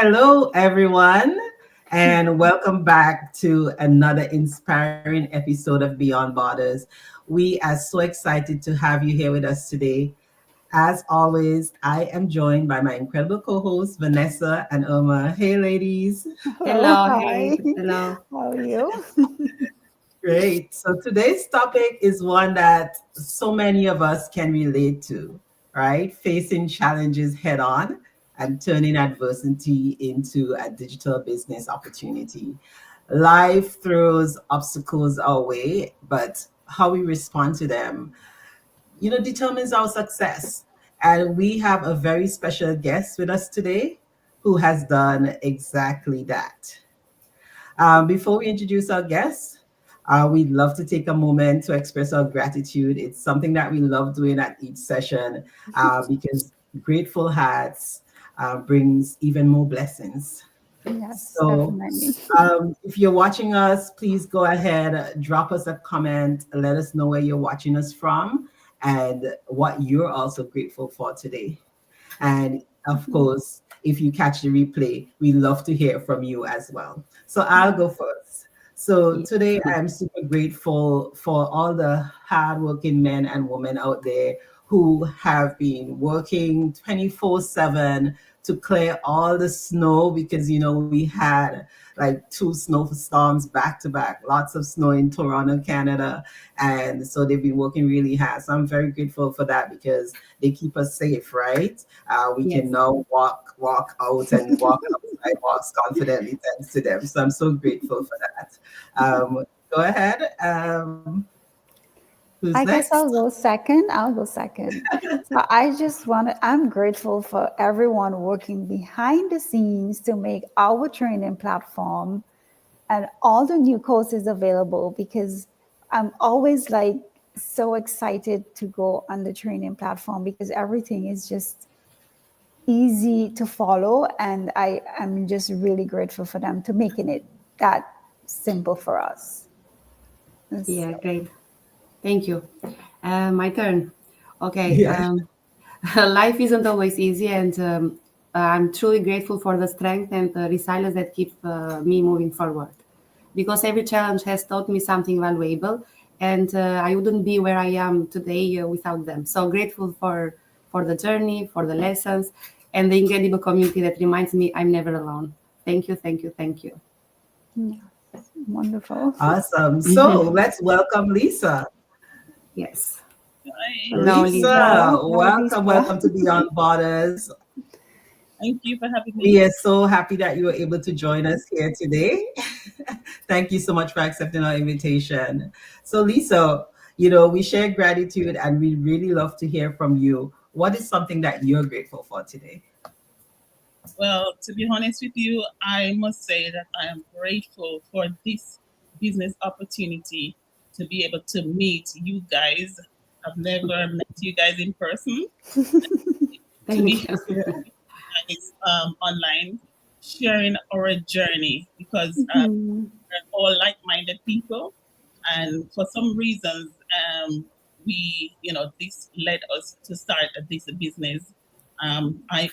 Hello, everyone, and welcome back to another inspiring episode of Beyond Borders. We are so excited to have you here with us today. As always, I am joined by my incredible co hosts, Vanessa and Irma. Hey, ladies. Hello, Hello, hey, hi. hello. How are you? Great. So today's topic is one that so many of us can relate to, right? Facing challenges head on and turning adversity into a digital business opportunity. Life throws obstacles our way, but how we respond to them, determines our success. And we have a very special guest with us today who has done exactly that. Before we introduce our guests, we'd love to take a moment to express our gratitude. It's something that we love doing at each session because grateful hearts brings even more blessings. Yes, So, definitely. if you're watching us, please go ahead, drop us a comment, let us know where you're watching us from and what you're also grateful for today. And of Mhm. course, if you catch the replay, we love to hear from you as well. So I'll Yeah. go first. So Yeah. today I'm super grateful for all the hardworking men and women out there who have been working 24/7 to clear all the snow because we had like two snowstorms back to back, lots of snow in Toronto, Canada. And so they've been working really hard. So I'm very grateful for that because they keep us safe, right? We can Yes. now walk out and walk up sidewalks confidently thanks to them. So I'm so grateful for that. Go ahead. Who's I guess next? I'll go second. I'll go second. So I'm grateful for everyone working behind the scenes to make our training platform and all the new courses available because I'm always like so excited to go on the training platform because everything is just easy to follow, and I am just really grateful for them to making it that simple for us. Yeah, So, great. Thank you. My turn. Okay. Yeah. Life isn't always easy, and I'm truly grateful for the strength and the resilience that keep me moving forward. Because every challenge has taught me something valuable, and I wouldn't be where I am today without them. So grateful for the journey, for the lessons, and the incredible community that reminds me I'm never alone. Thank you, thank you, thank you. yeah, wonderful. Awesome. So let's welcome Lisa. Yes. Hi, Hello, Lisa. Lisa, Hello, hi, welcome. Lisa. Welcome to Beyond Borders. thank you for having We me. are so happy that you were able to join us here today. Thank you so much for accepting our invitation. So, Lisa, we share gratitude and we really love to hear from you. What is something that you're grateful for today? Well, to be honest with you, I must say that I am grateful for this business opportunity to be able to meet you guys. I've never met you guys in person. To be Thank you. guys online, sharing our journey because Mhm. we're all like-minded people, and for some reasons, this led us to start this business.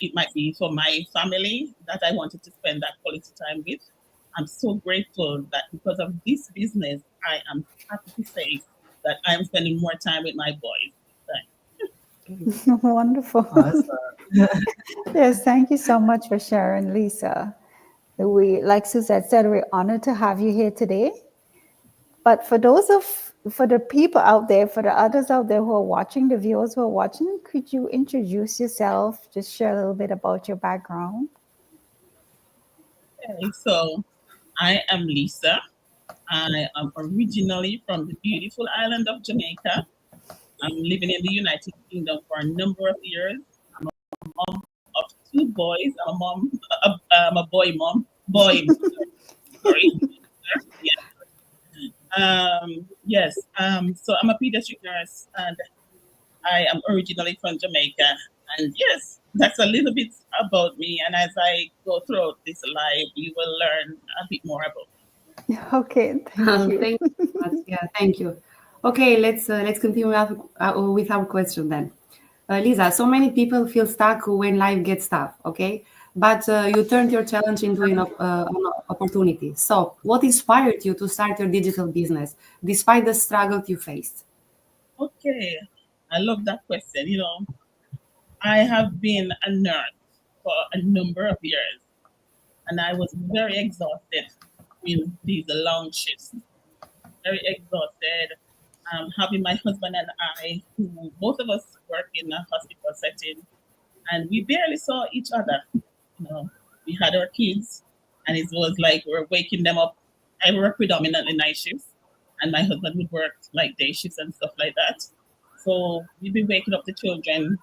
It might be for my family that I wanted to spend that quality time with. I'm so grateful that because of this business, I am happy to say that I'm spending more time with my boys. Wonderful. Awesome. Yes, thank you so much for sharing, Lisa. We, like Suzette said, we're honored to have you here today. But for the people out there, for the others out there who are watching, the viewers who are watching, could you introduce yourself? Just share a little bit about your background. Okay, so I am Lisa. I am originally from the beautiful island of Jamaica. I'm living in the United Kingdom for a number of years. I'm a mom of two boys. I'm a boy mom. Boy, sorry. Yeah. Yes. So I'm a pediatric nurse, and I am originally from Jamaica. And yes, that's a little bit about me. And as I go throughout this live, you will learn a bit more about me. Okay, thank you. Thank you so much. Yeah, thank you. Okay, let's continue with our question then. Lisa, so many people feel stuck when life gets tough. Okay, but you turned your challenge into an opportunity. So, what inspired you to start your digital business despite the struggle you faced? Okay, I love that question. I have been a nurse for a number of years, and I was very exhausted in these long shifts. Very exhausted. Having my husband and I, who both of us work in a hospital setting, and we barely saw each other. We had our kids, and it was like we are waking them up. I work predominantly night shifts, and my husband would work like day shifts and stuff like that. So we'd be waking up the children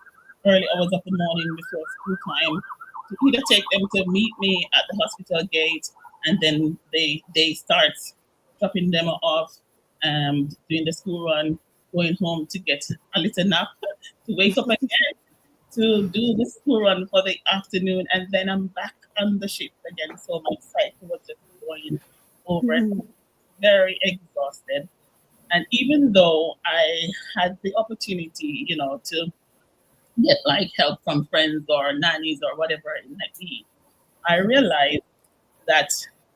early hours of the morning before school time to either take them to meet me at the hospital gate, and then they start dropping them off, doing the school run, going home to get a little nap, to wake up again to do the school run for the afternoon, and then I'm back on the shift again. So my cycle was just going over and over. Very exhausted. And even though I had the opportunity, to get like help from friends or nannies or whatever it might be, I realized that,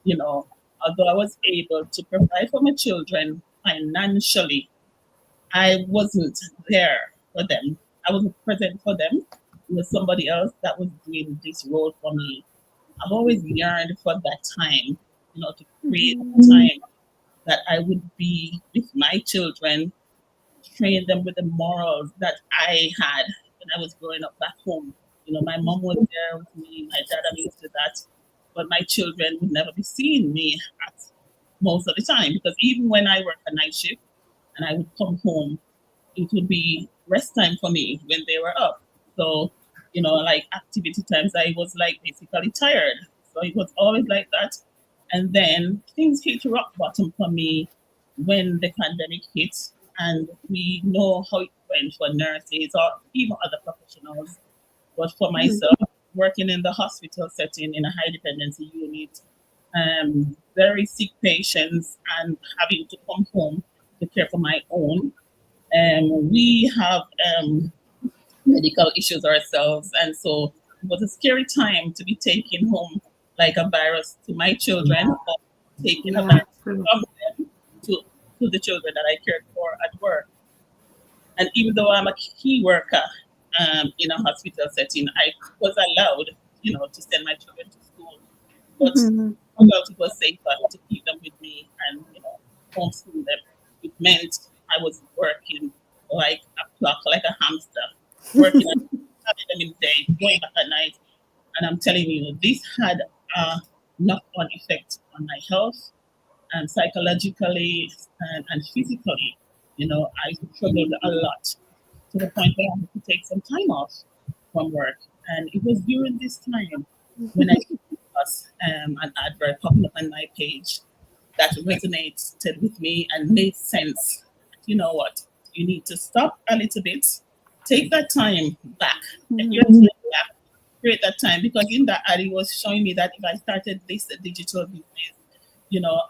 although I was able to provide for my children financially, I wasn't there for them. I wasn't present for them. It was somebody else that was doing this role for me. I've always yearned for that time, to create time that I would be with my children, train them with the morals that I had when I was growing up back home. My mom was there with me, my dad, I'm used to that. But my children would never be seeing me at most of the time because even when I worked a night shift and I would come home, it would be rest time for me when they were up. So, like activity times, I was like basically tired. So it was always like that. And then things hit rock bottom for me when the pandemic hit. And we know how it went for nurses or even other professionals. But for myself, working in the hospital setting in a high dependency unit, very sick patients, and having to come home to care for my own, we have medical issues ourselves, and so it was a scary time to be taking home like a virus to my children, or taking a Yeah, virus true. from them to the children that I cared for at work. And even though I'm a key worker in a hospital setting, I was allowed, to send my children to school, but I felt it was safer to keep them with me and homeschool them. It meant I was working like a clock, like a hamster, working at having them in the day, going back at night. And I'm telling you, this had a knock-on effect on my health and psychologically and physically. I struggled a lot to the point where I had to take some time off from work. And it was during this time when I came across an advert popping up on my page that resonated with me and made sense. You know what? You need to stop a little bit, take that time back, take your time back, create that time. Because in that ad, it was showing me that if I started this digital business,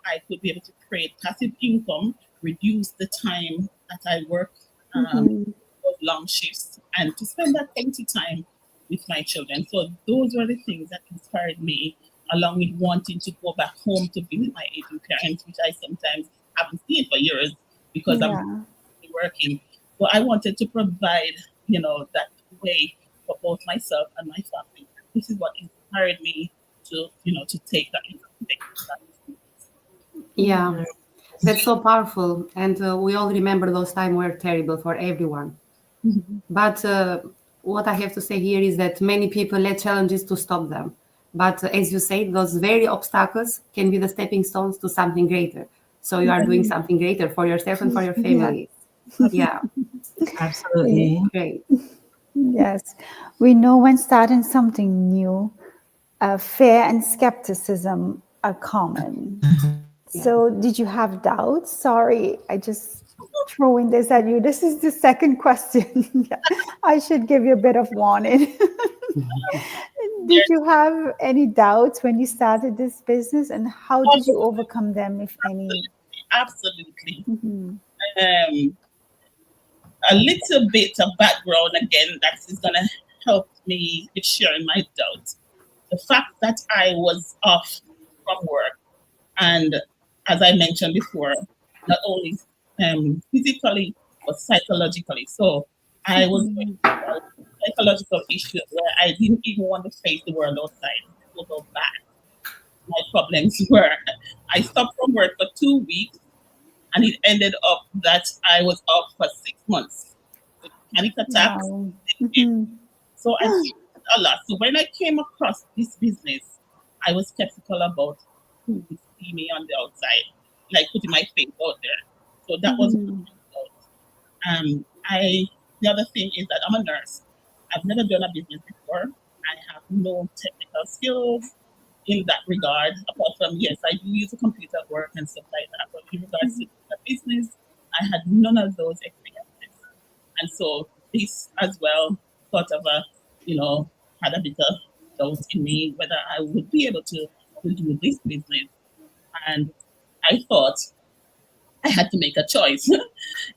I could be able to create passive income, reduce the time that I work those long shifts, and to spend that quality time with my children. So those were the things that inspired me, along with wanting to go back home to be with my aging parents, which I sometimes haven't seen for years because I'm Yeah. working. So I wanted to provide, that way for both myself and my family. This is what inspired me to take that. Yeah, that's so powerful. And we all remember those times were terrible for everyone. But what I have to say here is that many people let challenges to stop them. But as you say, those very obstacles can be the stepping stones to something greater. So you are doing something greater for yourself and for your Yeah. family. Yeah, Absolutely. great. Yes. We know when starting something new, fear and skepticism are common. Yeah. So, did you have doubts? Sorry, I just throwing this at you. This is the second question. Yeah, I should give you a bit of warning. Did you have any doubts when you started this business, and how did you Absolutely, overcome them, if any? absolutely. Um, a little bit of background again that is going to help me with sharing my doubts. the fact that I was off from work, and as I mentioned before, not only physically but psychologically. So I was going through a psychological issue where I didn't even want to face the world outside. This was how bad my problems were. I stopped from work for 2 weeks, and it ended up that I was off for 6 months with panic attacks. Wow. Mhm. So I struggled a lot. So when I came across this business, I was skeptical about who would see me on the outside, like putting my face out there. So that was one Mhm. thing. I the other thing is that I'm a nurse. I've never done a business before. I have no technical skills in that regard. Apart from yes, I do use a computer at work and stuff like that. But in regards to the business, I had none of those experiences. And so this as well sort of had a bit of doubt in me whether I would be able to do this business. And I thought I had to make a choice.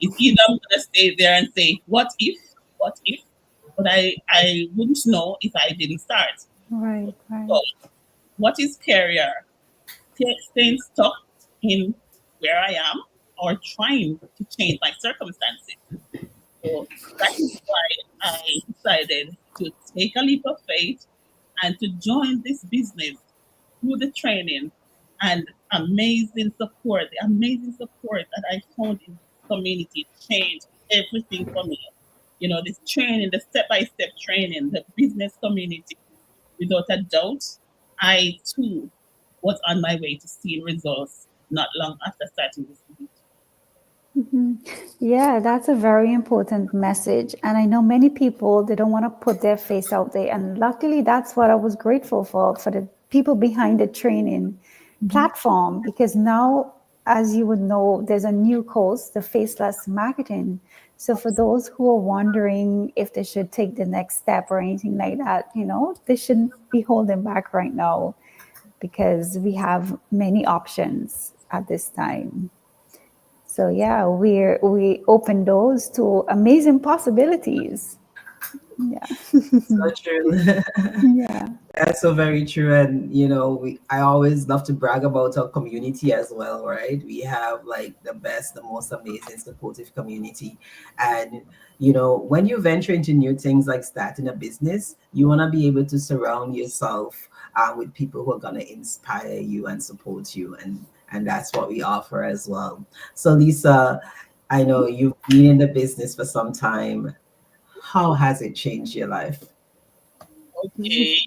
It's either I'm gonna stay there and say, what if? But I wouldn't know if I didn't start. Right, right. So what is scarier? Staying stuck in where I am or trying to change my circumstances? So that is why I decided to take a leap of faith and to join this business through the training and the amazing support that I found in this community changed everything for me. This training, the step by step training, the business community, without a doubt, I too was on my way to seeing results not long after starting this business. Mhm. Yeah, that's a very important message. And I know many people, they don't want to put their face out there. And luckily, that's what I was grateful for the people behind the training platform, because now, as you would know, there's a new course, the faceless marketing. So for those who are wondering if they should take the next step or anything like that, they shouldn't be holding back right now because we have many options at this time. So yeah, we open doors to amazing possibilities. Yeah. So true. Yeah. That's so very true. And I always love to brag about our community as well, right? We have like the best, the most amazing supportive community. And when you venture into new things like starting a business, you want to be able to surround yourself with people who are going to inspire you and support you. And that's what we offer as well. So Lisa, I know you've been in the business for some time. How has it changed your life? Okay,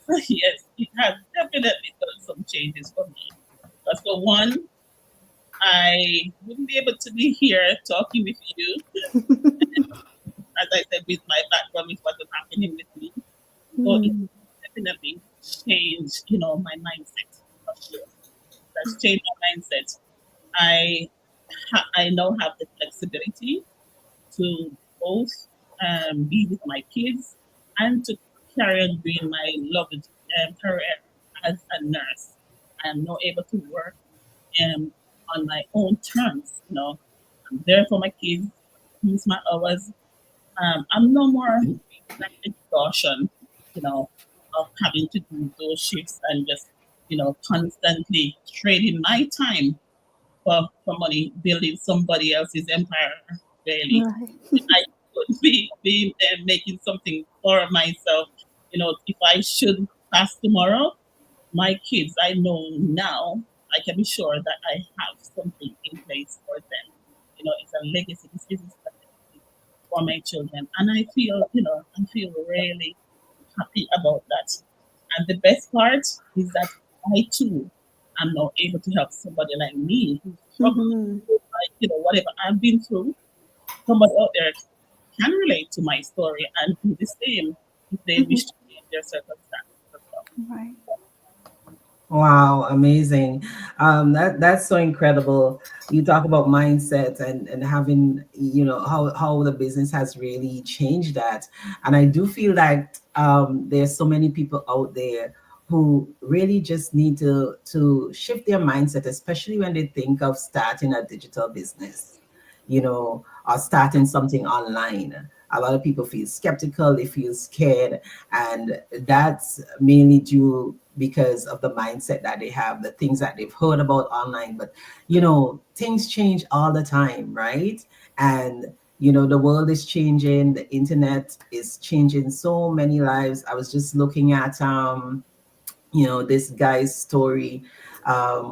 yes, yes, it has definitely done some changes for me. Because for one, I wouldn't be able to be here talking with you, as I said, with my background, with what was happening with me. So it Mm. definitely changed, my mindset for sure. That's changed my mindset. I I now have the flexibility to both be with my kids and to carry on doing my loved career as a nurse. I am now able to work um, on my own terms. I'm there for my kids, use my hours. I'm no more feeling that exhaustion, of having to do those shifts and just, constantly trading my time for money, building somebody else's empire, really. Right. I could be making something for myself. If I should pass tomorrow, my kids, I know now, I can be sure that I have something in place for them. It's a legacy. This business is a legacy for my children, and I feel really happy about that. And the best part is that I too am now able to help somebody like me who's struggling, Mhm. like whatever I've been through. Somebody out there can relate to my story and do the same if they wish to change their circumstances as well. Right. Wow, amazing. That's so incredible. You talk about mindset and having, how the business has really changed that. And I do feel like there's so many people out there who really just need to shift their mindset, especially when they think of starting a digital business, or starting something online. a lot of people feel skeptical, they feel scared, and that's mainly due because of the mindset that they have, the things that they've heard about online. But things change all the time, right? And the world is changing, the internet is changing so many lives. I was just looking at this guy's story,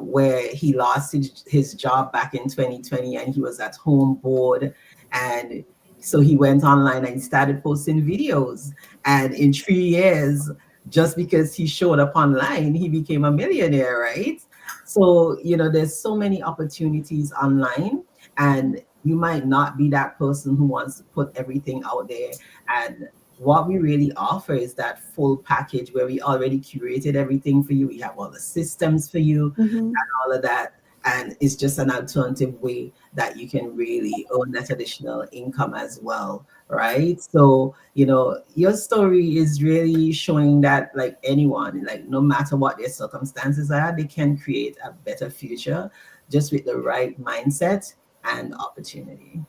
where he lost his job back in 2020, and he was at home bored. And so he went online and started posting videos. And in 3 years, just because he showed up online, he became a millionaire, right? So, there's so many opportunities online, and you might not be that person who wants to put everything out there. And what we really offer is that full package where we already curated everything for you. We have all the systems for you Mm-hmm. and all of that. And it's just an alternative way that you can really earn that additional income as well. Right. So, your story is really showing that, like, anyone, like, no matter what their circumstances are, they can create a better future just with the right mindset and opportunity.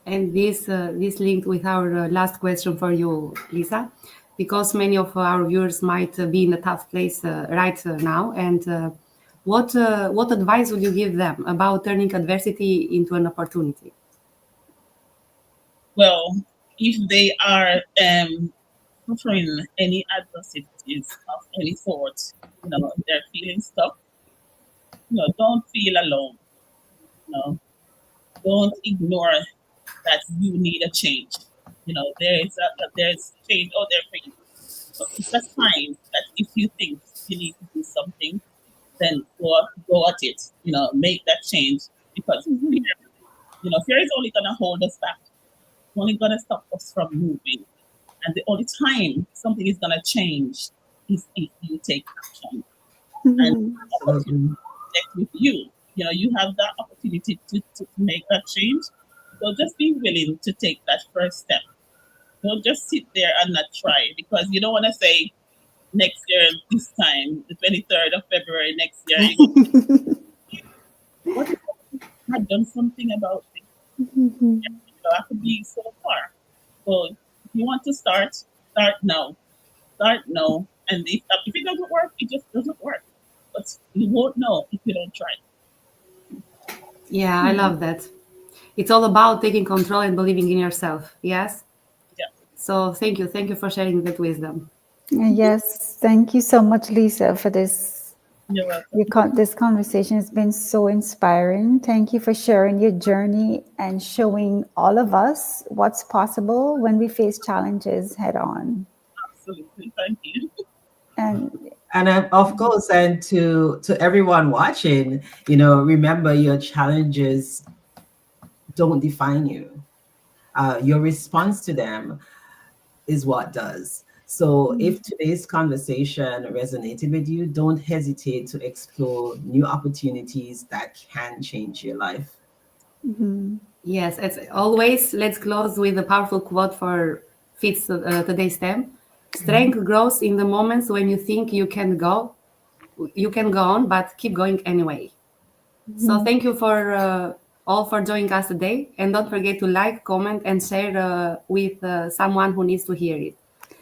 And this linked with our last question for you, Lisa, because many of our viewers might be in a tough place right now. And what advice would you give them about turning adversity into an opportunity? Well, if they are suffering any adversities of any sort, they're feeling stuck, don't feel alone. You know, don't ignore that you need a change. There's change out there for you. So it's a sign that if you think you need to do something, then go at it. Make that change, because Mm-hmm. fear is only gonna hold us back. It's only gonna stop us from moving. And the only time something is gonna change is if you take action. And Mm-hmm. opportunity Absolutely. connect with you. You have that opportunity to make that change. So just be willing to take that first step. Don't just sit there and not try, because you don't want to say next year this time, the 23rd of February next year, you go, what if I had done something about this? Mm-hmm. I could be so far. So if you want to start now. Start now. And if it doesn't work, it just doesn't work. But you won't know if you don't try. Yeah, I love that. It's all about taking control and believing in yourself. Yes. Yeah. So thank you for sharing that wisdom. Yes, thank you so much, Lisa, for this. You're welcome. This conversation has been so inspiring. Thank you for sharing your journey and showing all of us what's possible when we face challenges head on. Absolutely. Thank you. And And of course, and to everyone watching, remember, your challenges don't define you. Your response to them is what does. So if today's conversation resonated with you, don't hesitate to explore new opportunities that can change your life. mhm. Yes, as always, let's close with a powerful quote for fits today's theme. Strength grows in the moments when you think you can go on, but keep going anyway. So thank you for all for joining us today, and don't forget to like, comment, and share with someone who needs to hear it.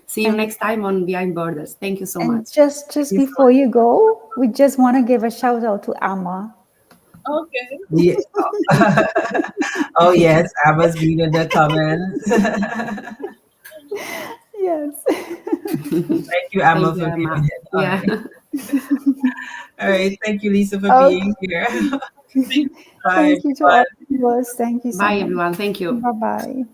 See you and next time on Behind Borders. Thank you so and much. just before you go, we just want to give a shout out to Amma. Okay. Yeah. Oh yes, I was reading the comments. Yes. Thank you, Emma, Thank you, for being Emma. here. All Yeah. right. All right. Thank you, Lisa, for Okay. being here. Thank Bye, Thank you to all everyone. of us. Thank you so Bye, much. everyone. Thank you. Bye bye.